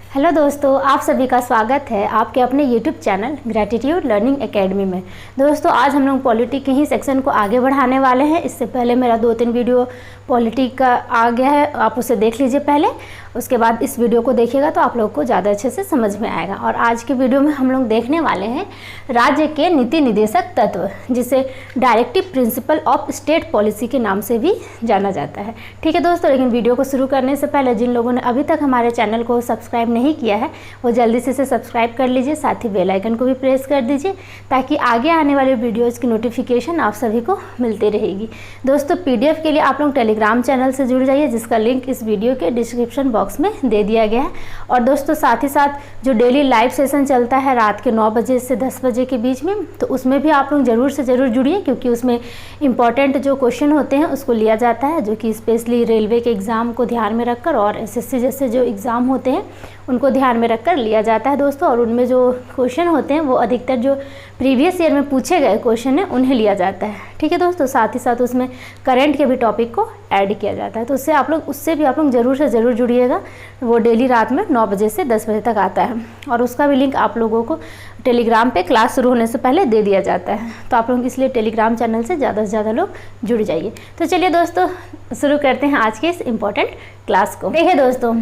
Hello दोस्तों, आप सभी का स्वागत है आपके अपने YouTube channel gratitude learning academy में। दोस्तों आज हम लोग पॉलिटी के ही सेक्शन को आगे बढ़ाने वाले हैं। इससे पहले मेरा 2-3 वीडियो पॉलिटी का आ गया है, आप उसे देख लीजिए पहले, उसके बाद इस वीडियो को देखिएगा तो आप लोग को ज़्यादा अच्छे से समझ में आएगा। और आज के वीडियो में हम लोग देखने वाले हैं राज्य के नीति निदेशक तत्व, जिसे directive principle of state policy के नाम से भी जाना जाता है। ठीक है दोस्तों, लेकिन वीडियो को शुरू करने से पहले जिन लोगों ने अभी तक हमारे चैनल को सब्सक्राइब नहीं किया है वो जल्दी से इसे सब्सक्राइब कर लीजिए, साथ ही बेल आइकन को भी प्रेस कर दीजिए ताकि आगे आने वाले वीडियोज़ की नोटिफिकेशन आप सभी को मिलती रहेगी। दोस्तों PDF के लिए आप लोग टेलीग्राम चैनल से जुड़ जाइए, जिसका लिंक इस वीडियो के डिस्क्रिप्शन बॉक्स में दे दिया गया है। और दोस्तों साथ ही साथ जो डेली लाइव सेशन चलता है रात के 9 बजे से 10 बजे के बीच में, तो उसमें भी आप लोग ज़रूर से ज़रूर जुड़िए, क्योंकि उसमें इंपॉर्टेंट जो क्वेश्चन होते हैं उसको लिया जाता है, जो कि स्पेशली रेलवे के एग्ज़ाम को ध्यान में रखकर और SSC जैसे जो एग्ज़ाम होते हैं उनको ध्यान में रखकर लिया जाता है दोस्तों। और उनमें जो क्वेश्चन होते हैं वो अधिकतर जो प्रीवियस ईयर में पूछे गए क्वेश्चन हैं उन्हें लिया जाता है। ठीक है दोस्तों, साथ ही साथ उसमें करंट के भी टॉपिक को ऐड किया जाता है, तो उससे भी आप लोग ज़रूर से ज़रूर जुड़िएगा। वो डेली रात में 9 बजे से 10 बजे तक आता है और उसका भी लिंक आप लोगों को टेलीग्राम पे क्लास शुरू होने से पहले दे दिया जाता है, तो आप लोग इसलिए टेलीग्राम चैनल से ज़्यादा लोग जुड़ जाइए। तो चलिए दोस्तों शुरू करते हैं आज के इस इम्पोर्टेंट क्लास को। देखिए दोस्तों,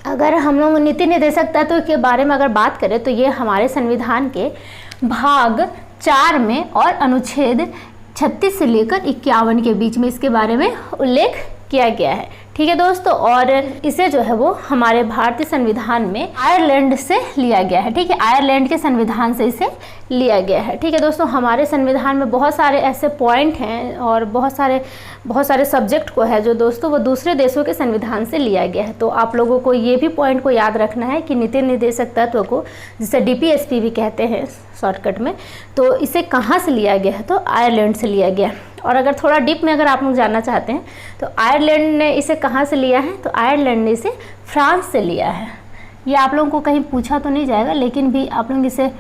अगर हम लोग नीति निदेशक तत्व के बारे में अगर बात करें तो ये हमारे संविधान के भाग 4 में और अनुच्छेद 36 से लेकर 51 के बीच में इसके बारे में उल्लेख किया गया है। ठीक है दोस्तों, और इसे जो है वो हमारे भारतीय संविधान में आयरलैंड से लिया गया है। ठीक है, आयरलैंड के संविधान से इसे लिया गया है। ठीक है दोस्तों, हमारे संविधान में बहुत सारे ऐसे पॉइंट हैं और बहुत सारे सब्जेक्ट को है जो दोस्तों वो दूसरे देशों के संविधान से लिया गया है। तो आप लोगों को ये भी पॉइंट को याद रखना है कि नीति निदेशक तत्व को, जिसे DPSP भी कहते हैं शॉर्टकट में, तो इसे कहाँ से लिया गया है, तो आयरलैंड से लिया गया है। और अगर थोड़ा डीप में अगर आप लोग जानना चाहते हैं तो आयरलैंड ने इसे कहाँ से लिया है, तो आयरलैंड ने इसे फ्रांस से लिया है। ये आप लोगों को कहीं पूछा तो नहीं जाएगा, लेकिन भी आप लोग इसे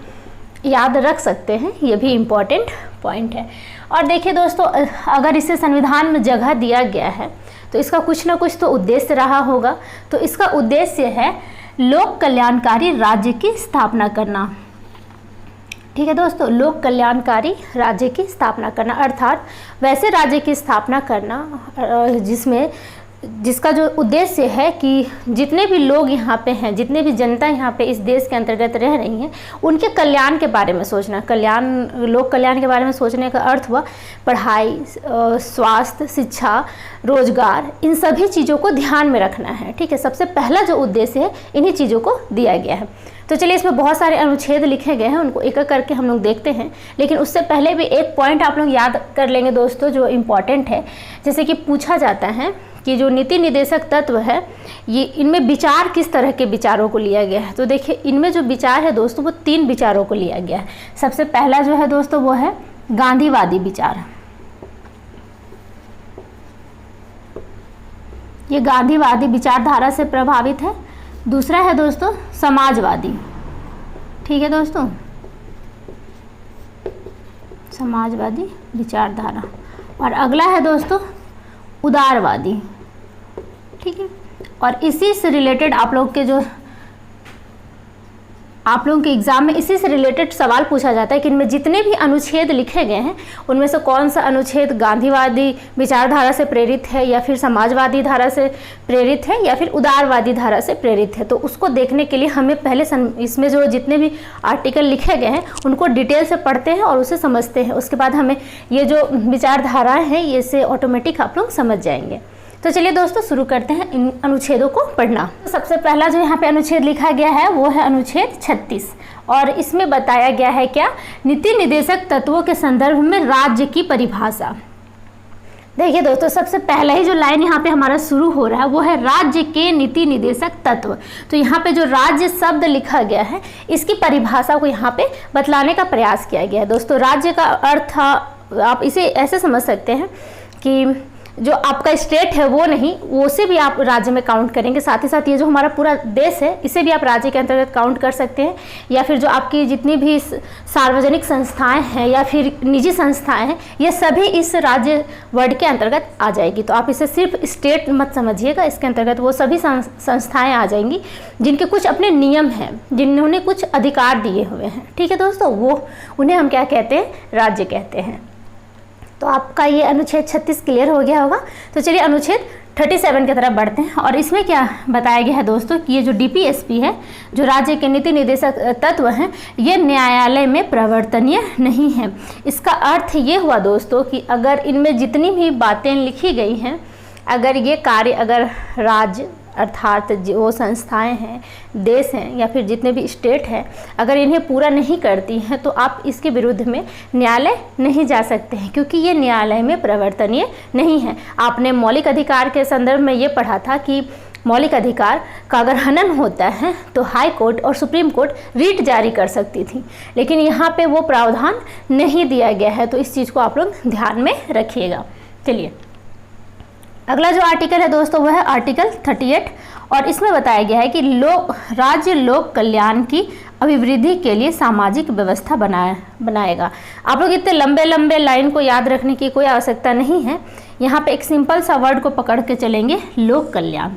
याद रख सकते हैं, ये भी इम्पॉर्टेंट पॉइंट है। और देखिए दोस्तों, अगर इसे संविधान में जगह दिया गया है तो इसका कुछ ना कुछ तो उद्देश्य रहा होगा। तो इसका उद्देश्य है लोक कल्याणकारी राज्य की स्थापना करना। ठीक है दोस्तों, लोक कल्याणकारी राज्य की स्थापना करना, अर्थात वैसे राज्य की स्थापना करना जिसका जो उद्देश्य है कि जितने भी लोग यहाँ पे हैं, जितने भी जनता यहाँ पे इस देश के अंतर्गत रह रही हैं, उनके कल्याण के बारे में सोचना। लोक कल्याण के बारे में सोचने का अर्थ हुआ पढ़ाई, स्वास्थ्य, शिक्षा, रोजगार, इन सभी चीज़ों को ध्यान में रखना है। ठीक है, सबसे पहला जो उद्देश्य है इन्हीं चीज़ों को दिया गया है। तो चलिए, इसमें बहुत सारे अनुच्छेद लिखे गए हैं, उनको एक एक करके हम लोग देखते हैं। लेकिन उससे पहले भी एक पॉइंट आप लोग याद कर लेंगे दोस्तों जो इम्पॉर्टेंट है। जैसे कि पूछा जाता है कि जो नीति निदेशक तत्व है ये इनमें विचार किस तरह के विचारों को लिया गया है। तो देखिए, इनमें जो विचार है दोस्तों वो 3 विचारों को लिया गया है। सबसे पहला जो है दोस्तों वो है गांधीवादी विचार। ये गांधीवादी विचारधारा से प्रभावित है। दूसरा है दोस्तों समाजवादी। ठीक है दोस्तों, समाजवादी विचारधारा। और अगला है दोस्तों उदारवादी। ठीक है, और इसी से रिलेटेड आप लोगों के एग्जाम में इसी से रिलेटेड सवाल पूछा जाता है कि इनमें जितने भी अनुच्छेद लिखे गए हैं उनमें से कौन सा अनुच्छेद गांधीवादी विचारधारा से प्रेरित है, या फिर समाजवादी धारा से प्रेरित है, या फिर उदारवादी धारा से प्रेरित है। तो उसको देखने के लिए हमें पहले इसमें जो जितने भी आर्टिकल लिखे गए हैं उनको डिटेल से पढ़ते हैं और उसे समझते हैं। उसके बाद हमें ये जो विचारधाराएँ हैं ये से ऑटोमेटिक आप लोग समझ जाएंगे। तो चलिए दोस्तों शुरू करते हैं इन अनुच्छेदों को पढ़ना। तो सबसे पहला जो यहाँ पे अनुच्छेद लिखा गया है वो है अनुच्छेद 36, और इसमें बताया गया है क्या, नीति निदेशक तत्वों के संदर्भ में राज्य की परिभाषा। देखिए दोस्तों, सबसे पहला ही जो लाइन यहाँ पे हमारा शुरू हो रहा है वो है राज्य के नीति निदेशक तत्व। तो यहाँ पे जो राज्य शब्द लिखा गया है इसकी परिभाषा को यहाँ पे बतलाने का प्रयास किया गया है। दोस्तों राज्य का अर्थ आप इसे ऐसे समझ सकते हैं कि जो आपका स्टेट है वो नहीं, वो से भी आप राज्य में काउंट करेंगे। साथ ही साथ ये जो हमारा पूरा देश है इसे भी आप राज्य के अंतर्गत काउंट कर सकते हैं, या फिर जो आपकी जितनी भी सार्वजनिक संस्थाएं हैं या फिर निजी संस्थाएं हैं ये सभी इस राज्य वर्ड के अंतर्गत आ जाएगी। तो आप इसे सिर्फ स्टेट मत समझिएगा, इसके अंतर्गत वो सभी संस्थाएं आ जाएंगी जिनके कुछ अपने नियम हैं, जिन्होंने कुछ अधिकार दिए हुए हैं। ठीक है दोस्तों, वो उन्हें हम क्या कहते हैं, राज्य कहते हैं। तो आपका ये अनुच्छेद 36 क्लियर हो गया होगा। तो चलिए अनुच्छेद 37 की तरफ बढ़ते हैं, और इसमें क्या बताया गया है दोस्तों कि ये जो डीपीएसपी है, जो राज्य के नीति निर्देशक तत्व हैं, ये न्यायालय में प्रवर्तनीय नहीं है। इसका अर्थ ये हुआ दोस्तों कि अगर इनमें जितनी भी बातें लिखी गई हैं, अगर ये कार्य अगर राज्य अर्थात जो संस्थाएं हैं, देश हैं या फिर जितने भी स्टेट हैं, अगर इन्हें पूरा नहीं करती हैं तो आप इसके विरुद्ध में न्यायालय नहीं जा सकते हैं, क्योंकि ये न्यायालय में प्रवर्तनीय नहीं है। आपने मौलिक अधिकार के संदर्भ में ये पढ़ा था कि मौलिक अधिकार का अगर हनन होता है तो हाई कोर्ट और सुप्रीम कोर्ट रीट जारी कर सकती थी, लेकिन यहाँ पे वो प्रावधान नहीं दिया गया है। तो इस चीज़ को आप लोग ध्यान में रखिएगा। चलिए अगला जो आर्टिकल है दोस्तों वह है आर्टिकल 38, और इसमें बताया गया है कि राज्य लोक कल्याण की अभिवृद्धि के लिए सामाजिक व्यवस्था बनाएगा। आप लोग इतने लंबे लंबे लाइन को याद रखने की कोई आवश्यकता नहीं है। यहाँ पे एक सिंपल सा वर्ड को पकड़ के चलेंगे, लोक कल्याण।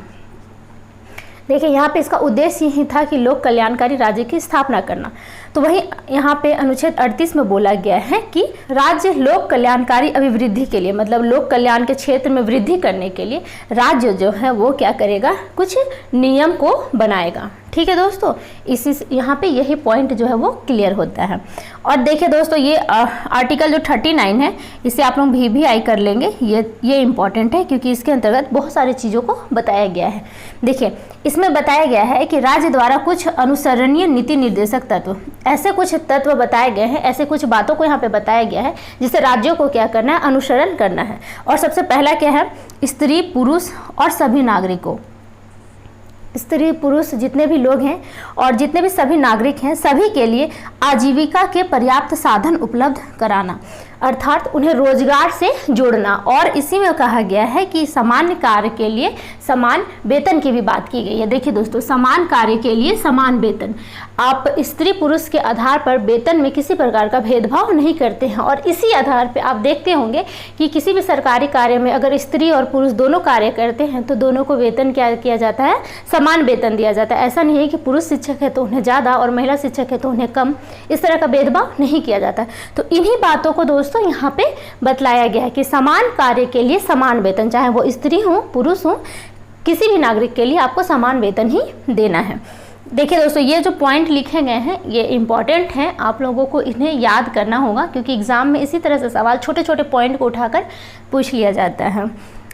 देखिए यहाँ पे इसका उद्देश्य यही था कि लोक कल्याणकारी राज्य की स्थापना करना। तो वही यहाँ पे अनुच्छेद 38 में बोला गया है कि राज्य लोक कल्याणकारी अभिवृद्धि के लिए, मतलब लोक कल्याण के क्षेत्र में वृद्धि करने के लिए राज्य जो है वो क्या करेगा, कुछ नियम को बनाएगा। ठीक है दोस्तों, इसी यहाँ पे यही पॉइंट जो है वो क्लियर होता है। और देखिए दोस्तों ये आर्टिकल जो 39 है इसे आप लोग भी आई कर लेंगे, ये इंपॉर्टेंट है क्योंकि इसके अंतर्गत बहुत सारी चीज़ों को बताया गया है। देखिए इसमें बताया गया है कि राज्य द्वारा कुछ अनुसरणीय नीति निर्देशक तत्व, ऐसे कुछ तत्व बताए गए हैं, ऐसे कुछ बातों को यहाँ पे बताया गया है जिसे राज्यों को क्या करना है, अनुसरण करना है। और सबसे पहला क्या है, स्त्री पुरुष और सभी नागरिकों, स्त्री पुरुष जितने भी लोग हैं और जितने भी सभी नागरिक हैं, सभी के लिए आजीविका के पर्याप्त साधन उपलब्ध कराना, अर्थात उन्हें रोजगार से जोड़ना। और इसी में कहा गया है कि समान कार्य के लिए समान वेतन की भी बात की गई है। देखिए दोस्तों, समान कार्य के लिए समान वेतन, आप स्त्री पुरुष के आधार पर वेतन में किसी प्रकार का भेदभाव नहीं करते हैं। और इसी आधार पे आप देखते होंगे कि किसी भी सरकारी कार्य में अगर स्त्री और पुरुष दोनों कार्य करते हैं तो दोनों को वेतन क्या किया जाता है, समान वेतन दिया जाता है। ऐसा नहीं है कि पुरुष शिक्षक है तो उन्हें ज़्यादा और महिला शिक्षक है तो उन्हें कम, इस तरह का भेदभाव नहीं किया जाता है। तो इन्हीं बातों को दोस्तों यहाँ पे बतलाया गया है कि समान कार्य के लिए समान वेतन, चाहे वो स्त्री हो पुरुष हो, किसी भी नागरिक के लिए आपको समान वेतन ही देना है। देखिए दोस्तों ये जो पॉइंट लिखे गए हैं ये इंपॉर्टेंट हैं, आप लोगों को इन्हें याद करना होगा क्योंकि एग्जाम में इसी तरह से सवाल छोटे छोटे पॉइंट को उठाकर पूछ लिया जाता है।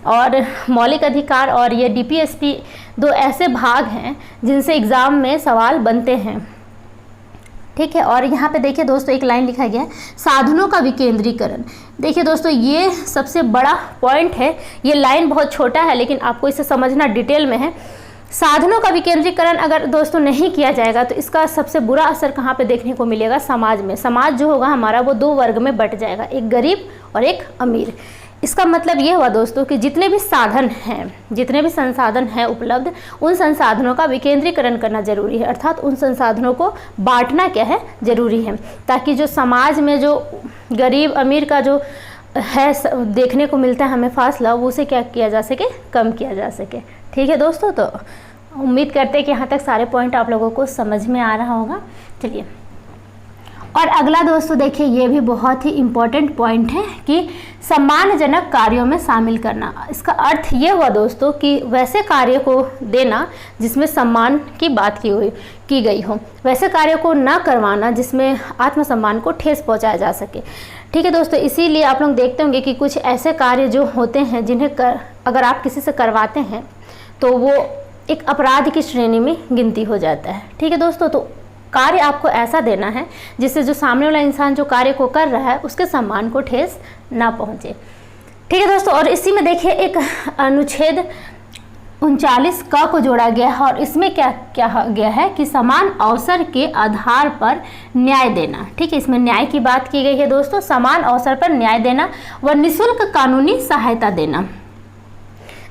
और मौलिक अधिकार और ये डीपीएसपी दो ऐसे भाग हैं जिनसे एग्ज़ाम में सवाल बनते हैं। ठीक है, और यहाँ पे देखिए दोस्तों एक लाइन लिखा गया है, साधनों का विकेंद्रीकरण। देखिए दोस्तों ये सबसे बड़ा पॉइंट है, ये लाइन बहुत छोटा है लेकिन आपको इसे समझना डिटेल में है। साधनों का विकेंद्रीकरण अगर दोस्तों नहीं किया जाएगा तो इसका सबसे बुरा असर कहाँ पे देखने को मिलेगा, समाज में। समाज जो होगा हमारा वो दो वर्ग में बट जाएगा, एक गरीब और एक अमीर। इसका मतलब ये हुआ दोस्तों कि जितने भी साधन हैं, जितने भी संसाधन हैं उपलब्ध, उन संसाधनों का विकेंद्रीकरण करना जरूरी है, अर्थात उन संसाधनों को बांटना क्या है, जरूरी है, ताकि जो समाज में जो गरीब अमीर का जो है देखने को मिलता है हमें फासला, वो उसे क्या किया जा सके, कम किया जा सके। ठीक है दोस्तों, तो उम्मीद करते हैं कि यहाँ तक सारे पॉइंट आप लोगों को समझ में आ रहा होगा। चलिए, और अगला दोस्तों देखिए ये भी बहुत ही इम्पोर्टेंट पॉइंट है कि सम्मानजनक कार्यों में शामिल करना। इसका अर्थ ये हुआ दोस्तों कि वैसे कार्य को देना जिसमें सम्मान की बात की गई हो, वैसे कार्य को ना करवाना जिसमें आत्मसम्मान को ठेस पहुंचाया जा सके। ठीक है दोस्तों, इसीलिए आप लोग देखते होंगे कि कुछ ऐसे कार्य जो होते हैं जिन्हें अगर आप किसी से करवाते हैं तो वो एक अपराध की श्रेणी में गिनती हो जाता है। ठीक है दोस्तों, तो कार्य आपको ऐसा देना है जिससे जो सामने वाला इंसान जो कार्य को कर रहा है उसके सम्मान को ठेस ना पहुंचे। ठीक है दोस्तों, और इसी में देखिए एक अनुच्छेद 39 क को जोड़ा गया है और इसमें क्या क्या गया है कि समान अवसर के आधार पर न्याय देना। ठीक है, इसमें न्याय की बात की गई है दोस्तों, समान अवसर पर न्याय देना व निःशुल्क कानूनी सहायता देना।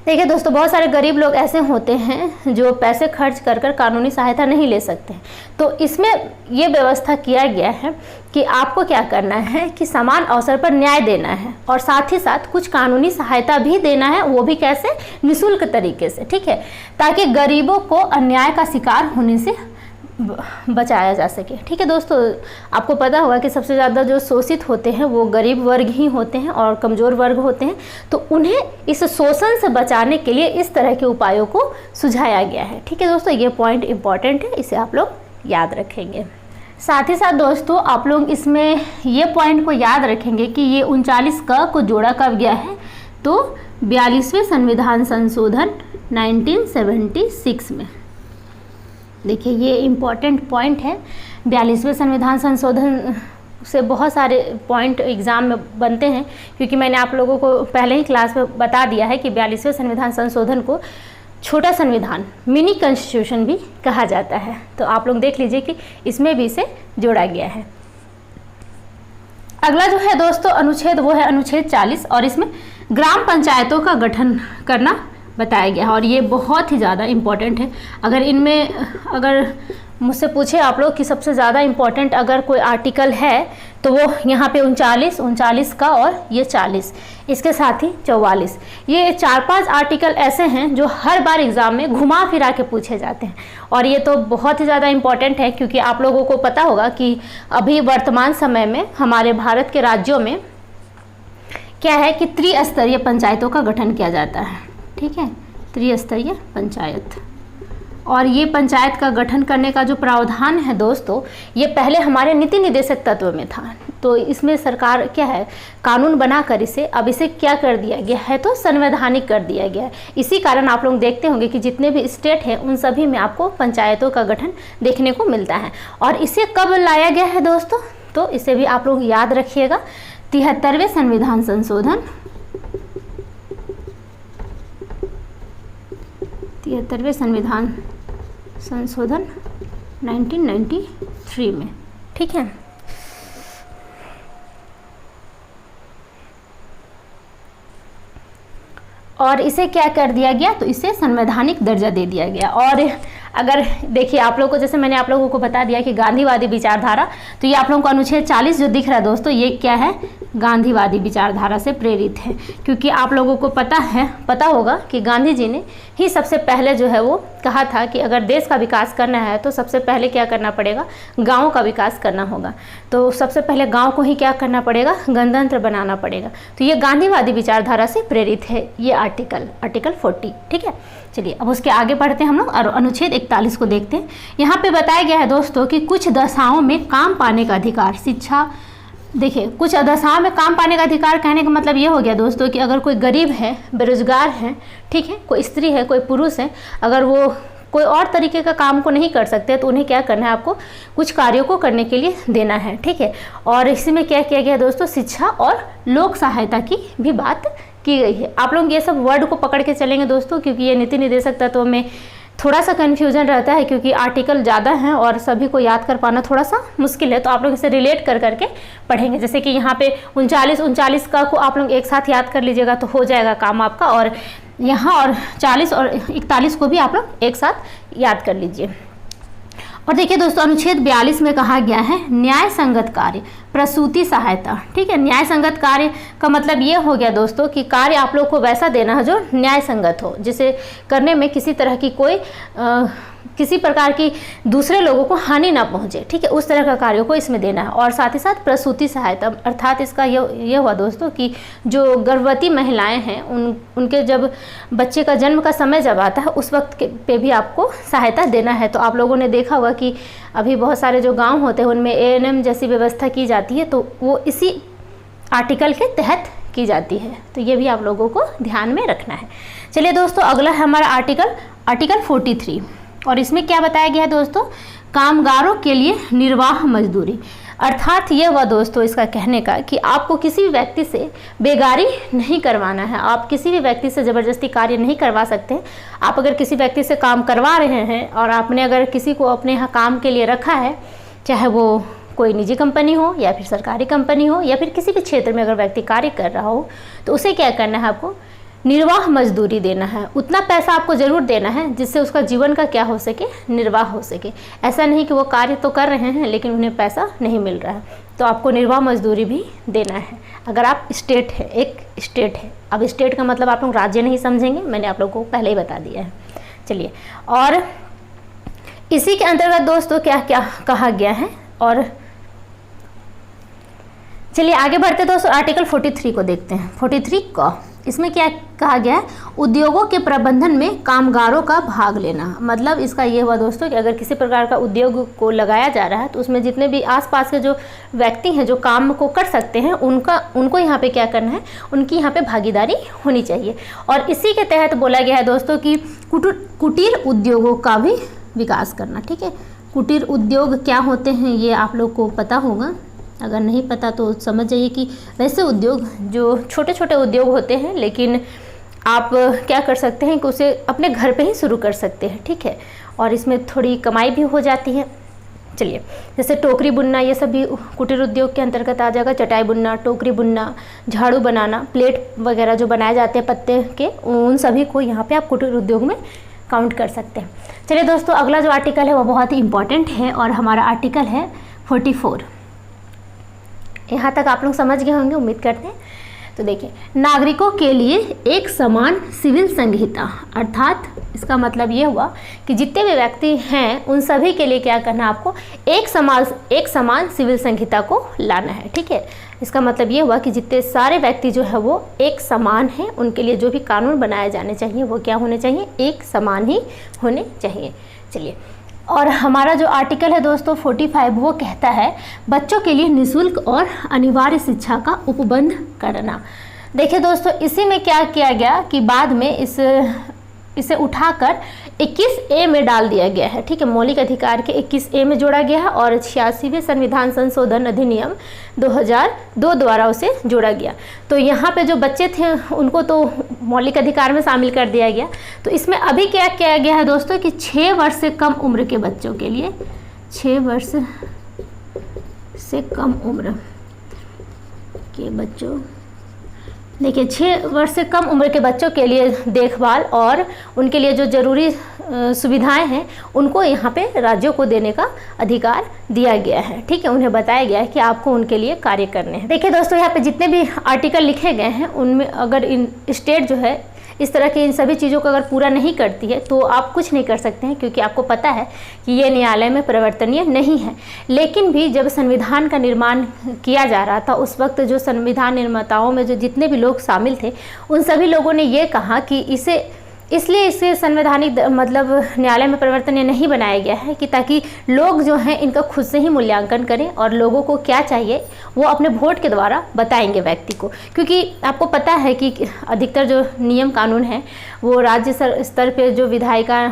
देखिए दोस्तों, बहुत सारे गरीब लोग ऐसे होते हैं जो पैसे खर्च कर कर कानूनी सहायता नहीं ले सकते हैं। तो इसमें ये व्यवस्था किया गया है कि आपको क्या करना है कि समान अवसर पर न्याय देना है और साथ ही साथ कुछ कानूनी सहायता भी देना है, वो भी कैसे, निःशुल्क तरीके से, ठीक है, ताकि गरीबों को अन्याय का शिकार होने से बचाया जा सके। ठीक है दोस्तों, आपको पता होगा कि सबसे ज़्यादा जो शोषित होते हैं वो गरीब वर्ग ही होते हैं और कमज़ोर वर्ग होते हैं। तो उन्हें इस शोषण से बचाने के लिए इस तरह के उपायों को सुझाया गया है। ठीक है दोस्तों, ये पॉइंट इम्पॉर्टेंट है, इसे आप लोग याद रखेंगे। साथ ही साथ दोस्तों, आप लोग इसमें ये पॉइंट को याद रखेंगे कि ये 39 क को जोड़ा कब गया है, तो 42वें संविधान संशोधन 1976 में। देखिए ये इम्पॉर्टेंट पॉइंट है। 42वें संविधान संशोधन से बहुत सारे पॉइंट एग्ज़ाम में बनते हैं, क्योंकि मैंने आप लोगों को पहले ही क्लास में बता दिया है कि 42वें संविधान संशोधन को छोटा संविधान, मिनी कॉन्स्टिट्यूशन भी कहा जाता है। तो आप लोग देख लीजिए कि इसमें भी इसे जोड़ा गया है। अगला जो है दोस्तों अनुच्छेद, वो है अनुच्छेद 40 और इसमें ग्राम पंचायतों का गठन करना बताया गया है और ये बहुत ही ज़्यादा इम्पॉर्टेंट है। अगर मुझसे पूछे आप लोग कि सबसे ज़्यादा इम्पॉर्टेंट अगर कोई आर्टिकल है तो वो यहाँ पे 39 का और ये 40, इसके साथ ही 44, ये 4-5 आर्टिकल ऐसे हैं जो हर बार एग्ज़ाम में घुमा फिरा के पूछे जाते हैं और ये तो बहुत ही ज़्यादा इम्पॉर्टेंट है, क्योंकि आप लोगों को पता होगा कि अभी वर्तमान समय में हमारे भारत के राज्यों में क्या है कि त्रिस्तरीय पंचायतों का गठन किया जाता है। ठीक है, त्रिस्तरीय पंचायत, और ये पंचायत का गठन करने का जो प्रावधान है दोस्तों, ये पहले हमारे नीति निर्देशक तत्व में था। तो इसमें सरकार क्या है, कानून बनाकर अब इसे क्या कर दिया गया है, तो संवैधानिक कर दिया गया है। इसी कारण आप लोग देखते होंगे कि जितने भी स्टेट हैं उन सभी में आपको पंचायतों का गठन देखने को मिलता है। और इसे कब लाया गया है दोस्तों, तो इसे भी आप लोग याद रखिएगा, 73वें संविधान संशोधन 73वें संविधान संशोधन 1993 में। ठीक है, और इसे क्या कर दिया गया, तो इसे संवैधानिक दर्जा दे दिया गया। और अगर देखिए आप लोगों को, जैसे मैंने आप लोगों को बता दिया कि गांधीवादी विचारधारा, तो ये आप लोगों को अनुच्छेद 40 जो दिख रहा है दोस्तों, ये क्या है, गांधीवादी विचारधारा से प्रेरित है। क्योंकि आप लोगों को पता होगा कि गांधी जी ने ही सबसे पहले जो है वो कहा था कि अगर देश का विकास करना है तो सबसे पहले क्या करना पड़ेगा, गाँव का विकास करना होगा। तो सबसे पहले गाँव को ही क्या करना पड़ेगा, गणतंत्र बनाना पड़ेगा। तो ये गांधीवादी विचारधारा से प्रेरित है ये आर्टिकल 40। ठीक है, चलिए अब उसके आगे बढ़ते हैं हम लोग और अनुच्छेद 41 को देखते हैं। यहाँ पे बताया गया है दोस्तों कि कुछ दशाओं में काम पाने का अधिकार, शिक्षा। देखिए कुछ दशाओं में काम पाने का अधिकार कहने का मतलब ये हो गया दोस्तों कि अगर कोई गरीब है, बेरोजगार है, ठीक है, कोई स्त्री है, कोई पुरुष है, अगर वो कोई और तरीके का काम को नहीं कर सकते तो उन्हें क्या करना है, आपको कुछ कार्यों को करने के लिए देना है। ठीक है, और इसी में क्या किया गया दोस्तों, शिक्षा और लोक सहायता की भी बात की गई है। आप लोग ये सब वर्ड को पकड़ के चलेंगे दोस्तों, क्योंकि ये नीति निर्देशक तत्व में थोड़ा सा कन्फ्यूजन रहता है, क्योंकि आर्टिकल ज़्यादा हैं और सभी को याद कर पाना थोड़ा सा मुश्किल है। तो आप लोग इसे रिलेट कर करके पढ़ेंगे। जैसे कि यहाँ पे 39 का को आप लोग एक साथ याद कर लीजिएगा तो हो जाएगा काम आपका, और यहाँ और 40 और 41 को भी आप लोग एक साथ याद कर लीजिए। और देखिए दोस्तों अनुच्छेद 42 में कहा गया है न्याय संगत कार्य, प्रसूति सहायता। ठीक है, न्याय संगत कार्य का मतलब ये हो गया दोस्तों कि कार्य आप लोग को वैसा देना है जो न्याय संगत हो, जिसे करने में किसी तरह की कोई किसी प्रकार की दूसरे लोगों को हानि ना पहुंचे। ठीक है, उस तरह का कार्यों को इसमें देना है। और साथ ही साथ प्रसूति सहायता, अर्थात इसका ये हुआ दोस्तों कि जो गर्भवती महिलाएं हैं उनके जब बच्चे का जन्म का समय जब आता है उस वक्त पे भी आपको सहायता देना है। तो आप लोगों ने देखा होगा कि अभी बहुत सारे जो गाँव होते हैं उनमें ANM जैसी व्यवस्था की जाती है, तो वो इसी आर्टिकल के तहत की जाती है। तो ये भी आप लोगों को ध्यान में रखना है। चलिए दोस्तों अगला है हमारा आर्टिकल 43 और इसमें क्या बताया गया है दोस्तों, कामगारों के लिए निर्वाह मजदूरी। अर्थात ये हुआ दोस्तों इसका कहने का कि आपको किसी भी व्यक्ति से बेगारी नहीं करवाना है, आप किसी भी व्यक्ति से ज़बरदस्ती कार्य नहीं करवा सकते। आप अगर किसी व्यक्ति से काम करवा रहे हैं और आपने अगर किसी को अपने यहाँ काम के लिए रखा है, चाहे वो कोई निजी कंपनी हो या फिर सरकारी कंपनी हो या फिर किसी भी क्षेत्र में अगर व्यक्ति कार्य कर रहा हो, तो उसे क्या करना है, आपको निर्वाह मजदूरी देना है। उतना पैसा आपको ज़रूर देना है जिससे उसका जीवन का क्या हो सके, निर्वाह हो सके। ऐसा नहीं कि वो कार्य तो कर रहे हैं लेकिन उन्हें पैसा नहीं मिल रहा है, तो आपको निर्वाह मजदूरी भी देना है। अगर आप स्टेट है, एक स्टेट है, अब स्टेट का मतलब आप लोग राज्य नहीं समझेंगे, मैंने आप लोगों को पहले ही बता दिया है। चलिए, और इसी के अंतर्गत दोस्तों क्या क्या कहा गया है, और चलिए आगे बढ़ते दोस्तों, आर्टिकल 43 को देखते हैं। 43 का इसमें क्या कहा गया है, उद्योगों के प्रबंधन में कामगारों का भाग लेना। मतलब इसका ये हुआ दोस्तों कि अगर किसी प्रकार का उद्योग को लगाया जा रहा है तो उसमें जितने भी आसपास के जो व्यक्ति हैं जो काम को कर सकते हैं उनको यहाँ पे क्या करना है, उनकी यहाँ पे भागीदारी होनी चाहिए। और इसी के तहत बोला गया है दोस्तों कि कुटीर उद्योगों का भी विकास करना। ठीक है, कुटीर उद्योग क्या होते हैं ये आप लोग को पता होगा, अगर नहीं पता तो समझ जाइए कि वैसे उद्योग जो छोटे छोटे उद्योग होते हैं लेकिन आप क्या कर सकते हैं कि उसे अपने घर पे ही शुरू कर सकते हैं। ठीक है, और इसमें थोड़ी कमाई भी हो जाती है। चलिए, जैसे टोकरी बुनना, ये सब भी कुटीर उद्योग के अंतर्गत आ जाएगा। चटाई बुनना, टोकरी बुनना, झाड़ू बनाना, प्लेट वगैरह जो बनाए जाते हैं पत्ते के, उन सभी को यहाँ पे आप कुटीर उद्योग में काउंट कर सकते हैं। चलिए दोस्तों, अगला जो आर्टिकल है वो बहुत ही इंपॉर्टेंट है और हमारा आर्टिकल है 44। यहाँ तक आप लोग समझ गए होंगे, उम्मीद करते हैं। तो देखिए, नागरिकों के लिए एक समान सिविल संहिता, अर्थात इसका मतलब ये हुआ कि जितने भी व्यक्ति हैं उन सभी के लिए क्या करना है, आपको एक समान सिविल संहिता को लाना है। ठीक है, इसका मतलब ये हुआ कि जितने सारे व्यक्ति जो है वो एक समान हैं, उनके लिए जो भी कानून बनाए जाने चाहिए वो क्या होने चाहिए, एक समान ही होने चाहिए। चलिए, और हमारा जो आर्टिकल है दोस्तों 45 वो कहता है बच्चों के लिए निःशुल्क और अनिवार्य शिक्षा का उपबंध करना। देखिए दोस्तों, इसी में क्या किया गया कि बाद में इसे उठाकर 21A में डाल दिया गया है। ठीक है, मौलिक अधिकार के 21A में जोड़ा गया है और 86वें संविधान संशोधन अधिनियम 2002 द्वारा उसे जोड़ा गया। तो यहाँ पे जो बच्चे थे उनको तो मौलिक अधिकार में शामिल कर दिया गया। तो इसमें अभी क्या किया गया है दोस्तों कि 6 वर्ष से कम उम्र के बच्चों के लिए, 6 वर्ष से कम उम्र के बच्चों, देखिए 6 वर्ष से कम उम्र के बच्चों के लिए देखभाल और उनके लिए जो ज़रूरी सुविधाएं हैं उनको यहाँ पे राज्यों को देने का अधिकार दिया गया है। ठीक है, उन्हें बताया गया है कि आपको उनके लिए कार्य करने हैं। देखिए दोस्तों, यहाँ पे जितने भी आर्टिकल लिखे गए हैं उनमें अगर इन स्टेट जो है इस तरह की इन सभी चीज़ों को अगर पूरा नहीं करती है तो आप कुछ नहीं कर सकते हैं, क्योंकि आपको पता है कि ये न्यायालय में परिवर्तनीय नहीं है। लेकिन भी जब संविधान का निर्माण किया जा रहा था उस वक्त जो संविधान निर्माताओं में जो जितने भी लोग शामिल थे उन सभी लोगों ने ये कहा कि इसे संवैधानिक मतलब न्यायालय में परिवर्तन नहीं बनाया गया है कि ताकि लोग जो हैं इनका खुद से ही मूल्यांकन करें और लोगों को क्या चाहिए वो अपने वोट के द्वारा बताएंगे व्यक्ति को। क्योंकि आपको पता है कि अधिकतर जो नियम कानून है वो राज्य स्तर पे जो विधायिका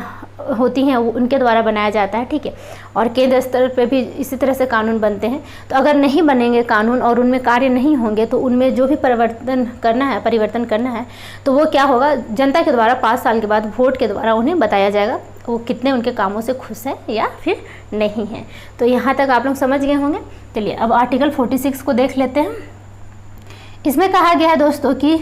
होती हैं वो उनके द्वारा बनाया जाता है। ठीक है, और केंद्र स्तर पे भी इसी तरह से कानून बनते हैं। तो अगर नहीं बनेंगे कानून और उनमें कार्य नहीं होंगे तो उनमें जो भी परिवर्तन करना है तो वो क्या होगा, जनता के द्वारा 5 साल के बाद वोट के द्वारा उन्हें बताया जाएगा वो कितने उनके कामों से खुश हैं या फिर नहीं हैं। तो यहाँ तक आप लोग समझ गए होंगे। चलिए अब आर्टिकल 46 को देख लेते हैं। इसमें कहा गया है दोस्तों कि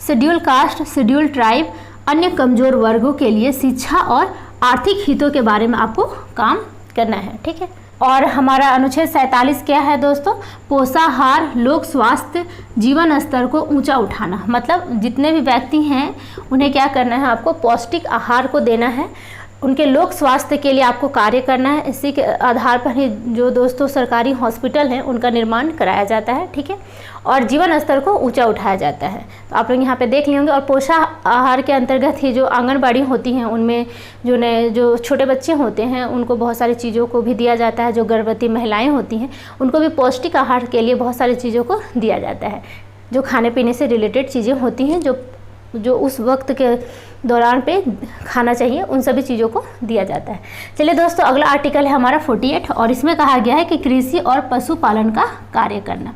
शेड्यूल कास्ट, शेड्यूल ट्राइब, अन्य कमज़ोर वर्गों के लिए शिक्षा और आर्थिक हितों के बारे में आपको काम करना है। ठीक है, और हमारा अनुच्छेद 47 क्या है दोस्तों, पोषाहार, लोक स्वास्थ्य, जीवन स्तर को ऊंचा उठाना। मतलब जितने भी व्यक्ति हैं उन्हें क्या करना है, आपको पौष्टिक आहार को देना है, उनके लोक स्वास्थ्य के लिए आपको कार्य करना है। इसी के आधार पर ही जो दोस्तों सरकारी हॉस्पिटल हैं उनका निर्माण कराया जाता है। ठीक है, और जीवन स्तर को ऊंचा उठाया जाता है। तो आप लोग यहाँ पे देख लेंगे। और पोषाहार के अंतर्गत ही जो आंगनबाड़ी होती हैं उनमें जो छोटे बच्चे होते हैं उनको बहुत सारी चीज़ों को भी दिया जाता है। जो गर्भवती महिलाएं होती हैं उनको भी पौष्टिक आहार के लिए बहुत सारी चीज़ों को दिया जाता है। जो खाने पीने से रिलेटेड चीज़ें होती हैं जो उस वक्त के दौरान पे खाना चाहिए उन सभी चीज़ों को दिया जाता है। चलिए दोस्तों, अगला आर्टिकल है हमारा 48 और इसमें कहा गया है कि कृषि और पशुपालन का कार्य करना।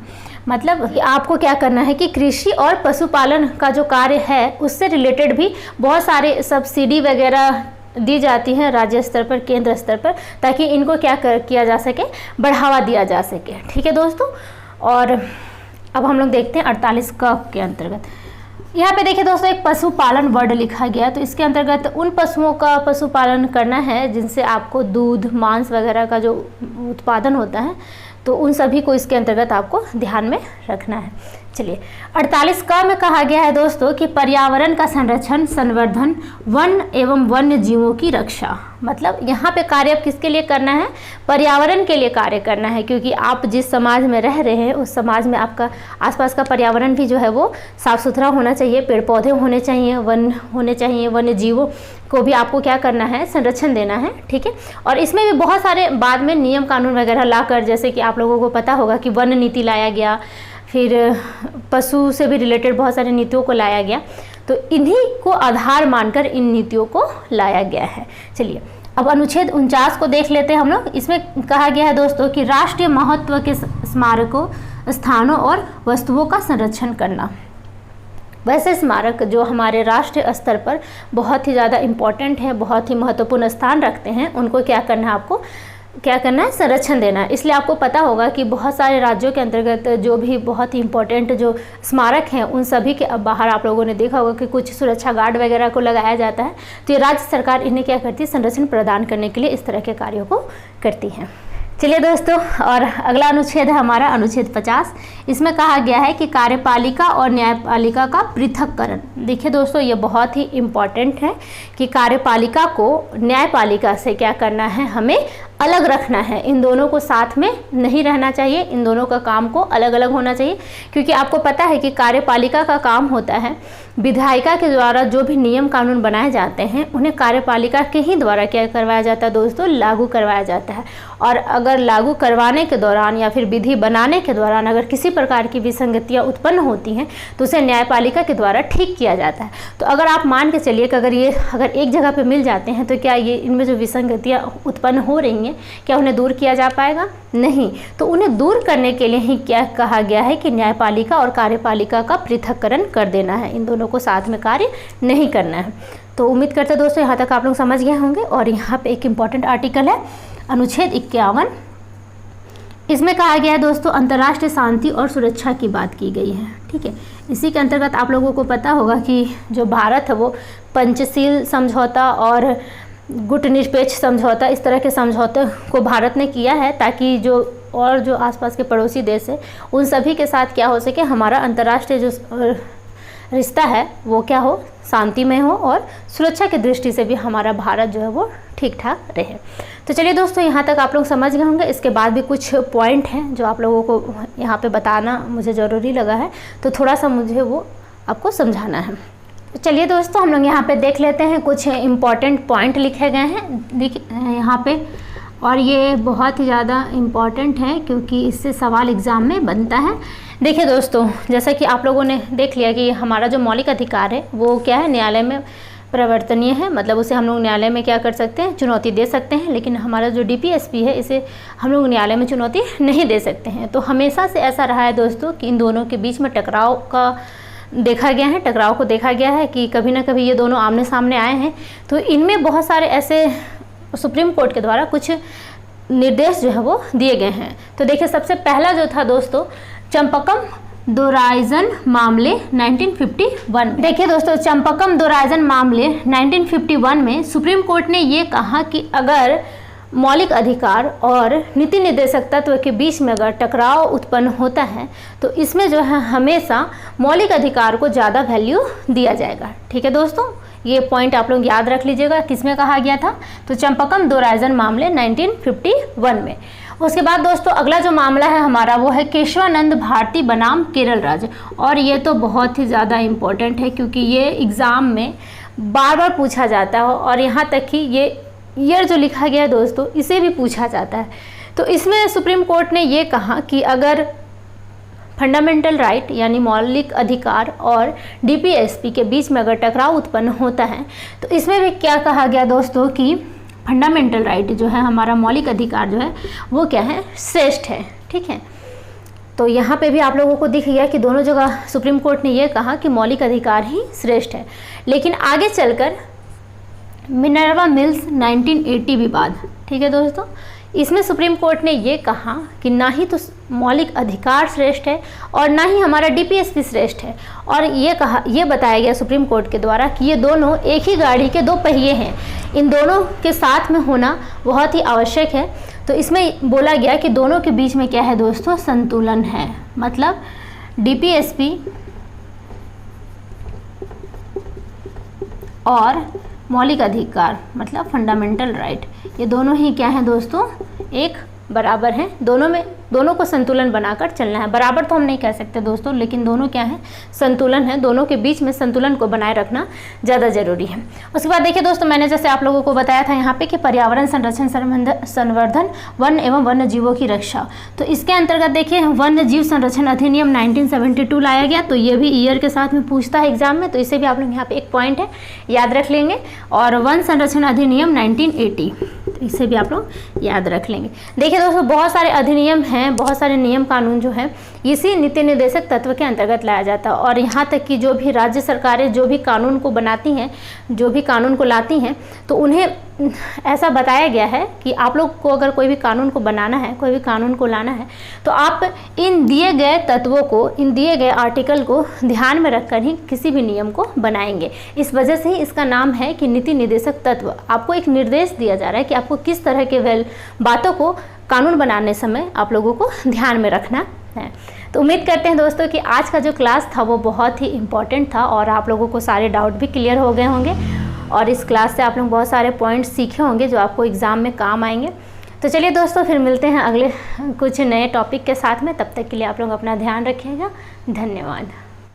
मतलब आपको क्या करना है कि कृषि और पशुपालन का जो कार्य है उससे रिलेटेड भी बहुत सारे सब्सिडी वगैरह दी जाती हैं राज्य स्तर पर, केंद्र स्तर पर, ताकि इनको क्या किया जा सके, बढ़ावा दिया जा सके। ठीक है दोस्तों, और अब हम लोग देखते हैं 48 क के अंतर्गत। यहाँ पे देखिए दोस्तों एक पशुपालन वर्ड लिखा गया, तो इसके अंतर्गत उन पशुओं का पशुपालन करना है जिनसे आपको दूध, मांस वगैरह का जो उत्पादन होता है, तो उन सभी को इसके अंतर्गत आपको ध्यान में रखना है। चलिए 48 का में कहा गया है दोस्तों कि पर्यावरण का संरक्षण, संवर्धन, वन एवं वन्य जीवों की रक्षा। मतलब यहाँ पे कार्य अब किसके लिए करना है? पर्यावरण के लिए कार्य करना है, क्योंकि आप जिस समाज में रह रहे हैं उस समाज में आपका आसपास का पर्यावरण भी जो है वो साफ सुथरा होना चाहिए, पेड़ पौधे होने चाहिए, वन होने चाहिए, वन्य जीवों को भी आपको क्या करना है? संरक्षण देना है, ठीक है। और इसमें भी बहुत सारे बाद में नियम कानून वगैरह लाकर, जैसे कि आप लोगों को पता होगा कि वन नीति लाया गया, फिर पशु से भी रिलेटेड बहुत सारी नीतियों को लाया गया, तो इन्हीं को आधार मानकर इन नीतियों को लाया गया है। चलिए अब अनुच्छेद 49 को देख लेते हैं हम लोग। इसमें कहा गया है दोस्तों कि राष्ट्रीय महत्व के स्मारकों, स्थानों और वस्तुओं का संरक्षण करना। वैसे स्मारक जो हमारे राष्ट्रीय स्तर पर बहुत ही ज़्यादा इम्पोर्टेंट है, बहुत ही महत्वपूर्ण स्थान रखते हैं, उनको क्या करना है? आपको क्या करना है? संरक्षण देना है। इसलिए आपको पता होगा कि बहुत सारे राज्यों के अंतर्गत जो भी बहुत ही इम्पोर्टेंट जो स्मारक हैं, उन सभी के बाहर आप लोगों ने देखा होगा कि कुछ सुरक्षा गार्ड वगैरह को लगाया जाता है। तो ये राज्य सरकार इन्हें क्या करती है? संरक्षण प्रदान करने के लिए इस तरह के कार्यों को करती है। चलिए दोस्तों, और अगला अनुच्छेद है हमारा अनुच्छेद 50। इसमें कहा गया है कि कार्यपालिका और न्यायपालिका का पृथक्करण। देखिए दोस्तों, ये बहुत ही इम्पॉर्टेंट है कि कार्यपालिका को न्यायपालिका से क्या करना है? हमें अलग रखना है। इन दोनों को साथ में नहीं रहना चाहिए, इन दोनों का काम को अलग अलग होना चाहिए, क्योंकि आपको पता है कि कार्यपालिका का काम होता है विधायिका के द्वारा जो भी नियम कानून बनाए जाते हैं उन्हें कार्यपालिका के ही द्वारा क्या करवाया जाता है दोस्तों? लागू करवाया जाता है। और अगर लागू करवाने के दौरान या फिर विधि बनाने के दौरान अगर किसी प्रकार की विसंगतियाँ उत्पन्न होती हैं तो उसे न्यायपालिका के द्वारा ठीक किया जाता है। तो अगर आप मान के चलिए कि अगर एक जगह पर मिल जाते हैं तो क्या ये इनमें जो विसंगतियाँ उत्पन्न हो रही हैं, क्या उन्हें दूर किया जा पाएगा? नहीं। तो उन्हें दूर करने के लिए ही क्या कहा गया है कि न्यायपालिका और कार्यपालिका का पृथक्करण कर देना है, इन दोनों को साथ में कार्य नहीं करना है। तो उम्मीद करते हैं दोस्तों यहाँ तक आप लोग समझ गए होंगे। और यहाँ पे एक इम्पॉर्टेंट आर्टिकल है अनुच्छेद 51। इसमें कहा गया है दोस्तों अंतर्राष्ट्रीय शांति और सुरक्षा की बात की गई है, ठीक है। इसी के अंतर्गत आप लोगों को पता होगा कि जो भारत है वो पंचशील समझौता और गुटनिरपेक्ष समझौता, इस तरह के समझौते को भारत ने किया है ताकि जो आसपास के पड़ोसी देश है उन सभी के साथ क्या हो सके, हमारा अंतर्राष्ट्रीय जो रिश्ता है वो क्या हो? शांतिमय हो, और सुरक्षा की दृष्टि से भी हमारा भारत जो है वो ठीक ठाक रहे। तो चलिए दोस्तों, यहाँ तक आप लोग समझ गए होंगे। इसके बाद भी कुछ पॉइंट हैं जो आप लोगों को यहाँ पे बताना मुझे ज़रूरी लगा है, तो थोड़ा सा मुझे वो आपको समझाना है। तो चलिए दोस्तों, हम लोग यहाँ पे देख लेते हैं कुछ इम्पॉर्टेंट पॉइंट लिखे गए हैं यहाँ पे, और ये बहुत ही ज़्यादा इम्पॉर्टेंट है क्योंकि इससे सवाल एग्ज़ाम में बनता है। देखिए दोस्तों, जैसा कि आप लोगों ने देख लिया कि हमारा जो मौलिक अधिकार है वो क्या है? न्यायालय में परिवर्तनीय है, मतलब उसे हम लोग न्यायालय में क्या कर सकते हैं? चुनौती दे सकते हैं। लेकिन हमारा जो DPSP है इसे हम लोग न्यायालय में चुनौती नहीं दे सकते हैं। तो हमेशा से ऐसा रहा है दोस्तों कि इन दोनों के बीच में टकराव को देखा गया है कि कभी ना कभी ये दोनों आमने सामने आए हैं। तो इनमें बहुत सारे ऐसे सुप्रीम कोर्ट के द्वारा कुछ निर्देश जो है वो दिए गए हैं। तो देखिए, सबसे पहला जो था दोस्तों चंपकम दोराइजन मामले 1951। देखिए दोस्तों, चंपकम दोराइजन मामले 1951 में सुप्रीम कोर्ट ने ये कहा कि अगर मौलिक अधिकार और नीति निर्देशक तत्व के बीच में अगर टकराव उत्पन्न होता है तो इसमें जो है हमेशा मौलिक अधिकार को ज़्यादा वैल्यू दिया जाएगा, ठीक है दोस्तों। ये पॉइंट आप लोग याद रख लीजिएगा। किसमें कहा गया था? तो चंपकम दोराइजन मामले 1951 में। उसके बाद दोस्तों अगला जो मामला है हमारा वो है केशवानंद भारती बनाम केरल राज्य। और ये तो बहुत ही ज़्यादा इम्पोर्टेंट है क्योंकि ये एग्ज़ाम में बार बार पूछा जाता है, और यहाँ तक कि ये ईयर जो लिखा गया है दोस्तों इसे भी पूछा जाता है। तो इसमें सुप्रीम कोर्ट ने ये कहा कि अगर फंडामेंटल राइट यानी मौलिक अधिकार और DPSP के बीच में अगर टकराव उत्पन्न होता है तो इसमें भी क्या कहा गया दोस्तों कि फंडामेंटल राइट जो है, हमारा मौलिक अधिकार जो है वो क्या है? श्रेष्ठ है, ठीक है। तो यहाँ पे भी आप लोगों को दिख गया कि दोनों जगह सुप्रीम कोर्ट ने ये कहा कि मौलिक अधिकार ही श्रेष्ठ है। लेकिन आगे चलकर मिनर्वा मिल्स 1980 विवाद। ठीक है दोस्तों, इसमें सुप्रीम कोर्ट ने ये कहा कि ना ही तो मौलिक अधिकार श्रेष्ठ है और ना ही हमारा डीपीएसपी श्रेष्ठ है, और ये बताया गया सुप्रीम कोर्ट के द्वारा कि ये दोनों एक ही गाड़ी के दो पहिए हैं, इन दोनों के साथ में होना बहुत ही आवश्यक है। तो इसमें बोला गया कि दोनों के बीच में क्या है दोस्तों, संतुलन है। मतलब डीपीएसपी और मौलिक अधिकार मतलब फंडामेंटल राइट, ये दोनों ही क्या हैं दोस्तों, एक बराबर हैं। दोनों को संतुलन बनाकर चलना है। बराबर तो हम नहीं कह सकते दोस्तों, लेकिन दोनों क्या है, संतुलन है। दोनों के बीच में संतुलन को बनाए रखना ज़्यादा जरूरी है। उसके बाद देखिए दोस्तों, मैंने जैसे आप लोगों को बताया था यहाँ पे कि पर्यावरण संरक्षण संवर्धन, वन एवं वन्य जीवों की रक्षा, तो इसके अंतर्गत देखिए वन्य जीव संरक्षण अधिनियम 1972 लाया गया। तो ये भी ईयर के साथ में पूछता है एग्जाम में, तो इसे भी आप लोग यहाँ पे एक पॉइंट है याद रख लेंगे। और वन संरक्षण अधिनियम 1980, तो इसे भी आप लोग याद रख लेंगे। देखिए दोस्तों, बहुत सारे अधिनियम हैं, बहुत सारे नियम कानून जो है इसी नीति निर्देशक तत्व के अंतर्गत लाया जाता है। और यहाँ तक कि जो भी राज्य सरकारें जो भी कानून को बनाती हैं, जो भी कानून को लाती हैं, तो उन्हें ऐसा बताया गया है कि आप लोग को अगर कोई भी कानून को बनाना है, कोई भी कानून को लाना है, तो आप इन दिए गए तत्वों को, इन दिए गए आर्टिकल को ध्यान में रखकर ही किसी भी नियम को बनाएंगे। इस वजह से ही इसका नाम है कि नीति निर्देशक तत्व। आपको एक निर्देश दिया जा रहा है कि आपको किस तरह के बातों को कानून बनाने समय आप लोगों को ध्यान में रखना है। तो उम्मीद करते हैं दोस्तों कि आज का जो क्लास था वो बहुत ही इम्पॉर्टेंट था और आप लोगों को सारे डाउट भी क्लियर हो गए होंगे, और इस क्लास से आप लोग बहुत सारे पॉइंट्स सीखे होंगे जो आपको एग्ज़ाम में काम आएंगे। तो चलिए दोस्तों, फिर मिलते हैं अगले कुछ नए टॉपिक के साथ में। तब तक के लिए आप लोग अपना ध्यान रखिएगा। धन्यवाद।